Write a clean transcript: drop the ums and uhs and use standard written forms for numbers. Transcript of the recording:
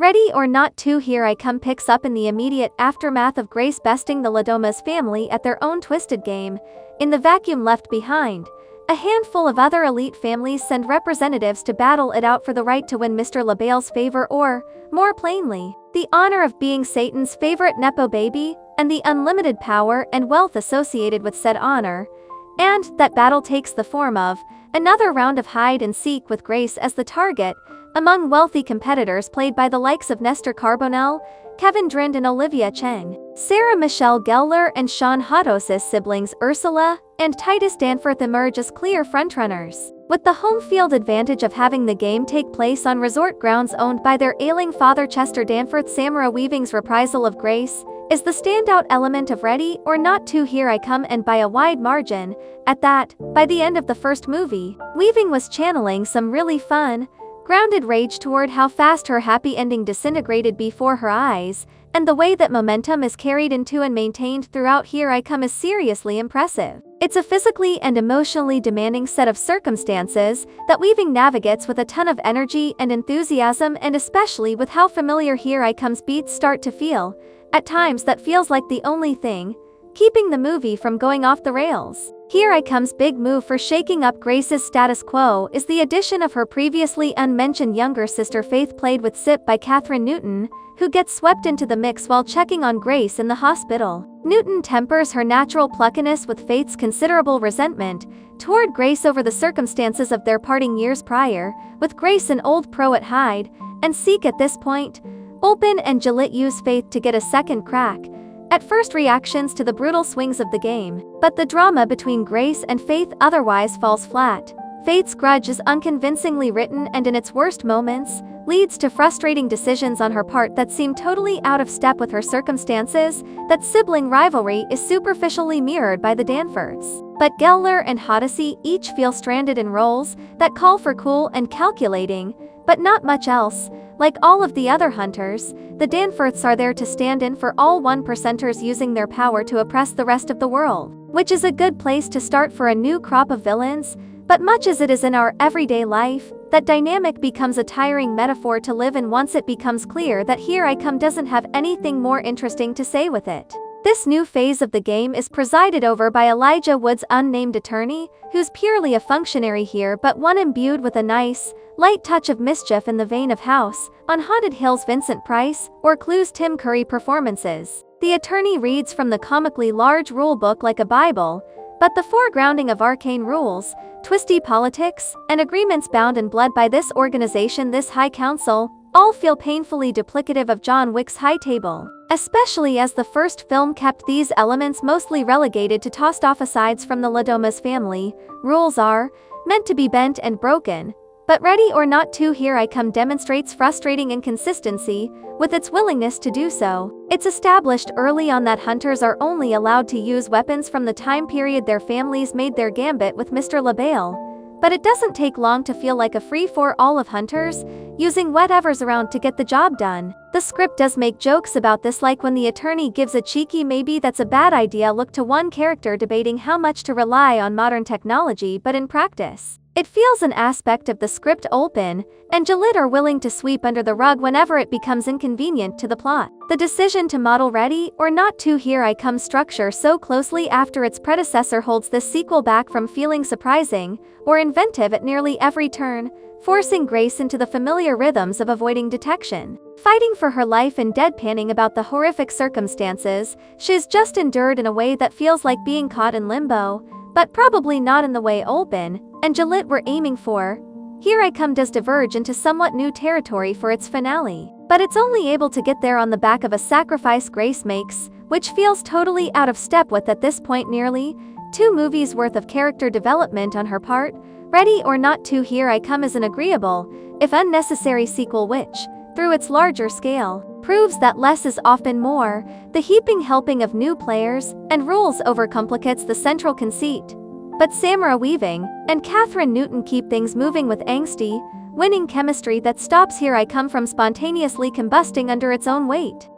Ready or Not 2 Here I Come picks up in the immediate aftermath of Grace besting the Ladomas family at their own twisted game. In the vacuum left behind, a handful of other elite families send representatives to battle it out for the right to win Mr. LaBelle's favor or, more plainly, the honor of being Satan's favorite Nepo baby, and the unlimited power and wealth associated with said honor. And that battle takes the form of another round of hide and seek with Grace as the target, among wealthy competitors played by the likes of Nestor Carbonell, Kevin Drind and Olivia Cheng, Sarah Michelle Gellar and Sean Hotos's siblings Ursula and Titus Danforth emerge as clear frontrunners, with the home field advantage of having the game take place on resort grounds owned by their ailing father Chester Danforth. Samara Weaving's reprisal of Grace is the standout element of Ready or Not 2 Here I Come, and by a wide margin, at that. By the end of the first movie, Weaving was channeling some really fun, grounded rage toward how fast her happy ending disintegrated before her eyes, and the way that momentum is carried into and maintained throughout Here I Come is seriously impressive. It's a physically and emotionally demanding set of circumstances that Weaving navigates with a ton of energy and enthusiasm, and especially with how familiar Here I Come's beats start to feel. At times that feels like the only thing keeping the movie from going off the rails. Here I Come's big move for shaking up Grace's status quo is the addition of her previously unmentioned younger sister Faith, played with Sip by Kathryn Newton, who gets swept into the mix while checking on Grace in the hospital. Newton tempers her natural pluckiness with Faith's considerable resentment toward Grace over the circumstances of their parting years prior, with Grace an old pro at hide and seek at this point. Olpen and Jalil use Faith to get a second crack at first reactions to the brutal swings of the game, but the drama between Grace and Faith otherwise falls flat. Faith's grudge is unconvincingly written and in its worst moments, leads to frustrating decisions on her part that seem totally out of step with her circumstances. That sibling rivalry is superficially mirrored by the Danforths, but Gellar and Hotosi each feel stranded in roles that call for cool and calculating, but not much else. Like all of the other hunters, the Danforths are there to stand in for all 1%ers, using their power to oppress the rest of the world, which is a good place to start for a new crop of villains. But much as it is in our everyday life, that dynamic becomes a tiring metaphor to live in once it becomes clear that Here I Come doesn't have anything more interesting to say with it. This new phase of the game is presided over by Elijah Wood's unnamed attorney, who's purely a functionary here, but one imbued with a nice, light touch of mischief in the vein of House on Haunted Hill's Vincent Price or Clue's Tim Curry performances. The attorney reads from the comically large rulebook like a Bible, but the foregrounding of arcane rules, twisty politics, and agreements bound in blood by this organization, this High Council, all feel painfully duplicative of John Wick's High Table, especially as the first film kept these elements mostly relegated to tossed-off asides from the Ladomas family. Rules are meant to be bent and broken, but Ready or Not 2 Here I Come demonstrates frustrating inconsistency with its willingness to do so. It's established early on that hunters are only allowed to use weapons from the time period their families made their gambit with Mr. LaBelle, but it doesn't take long to feel like a free-for-all of hunters using whatever's around to get the job done. The script does make jokes about this, like when the attorney gives a cheeky "maybe that's a bad idea" look to one character debating how much to rely on modern technology, but in practice, it feels an aspect of the script Olpen and Jalil are willing to sweep under the rug whenever it becomes inconvenient to the plot. The decision to model Ready or Not 2 Here I Come structure so closely after its predecessor holds this sequel back from feeling surprising or inventive at nearly every turn, forcing Grace into the familiar rhythms of avoiding detection, fighting for her life, and deadpanning about the horrific circumstances she's just endured in a way that feels like being caught in limbo, but probably not in the way Olpen and Jalil were aiming for. Here I Come does diverge into somewhat new territory for its finale, but it's only able to get there on the back of a sacrifice Grace makes, which feels totally out of step with, at this point, nearly 2 movies worth of character development on her part. Ready or Not 2 Here I Come is an agreeable, if unnecessary sequel which, through its larger scale, proves that less is often more. The heaping helping of new players and rules overcomplicates the central conceit, but Samara Weaving and Kathryn Newton keep things moving with angsty, winning chemistry that stops Here I Come from spontaneously combusting under its own weight.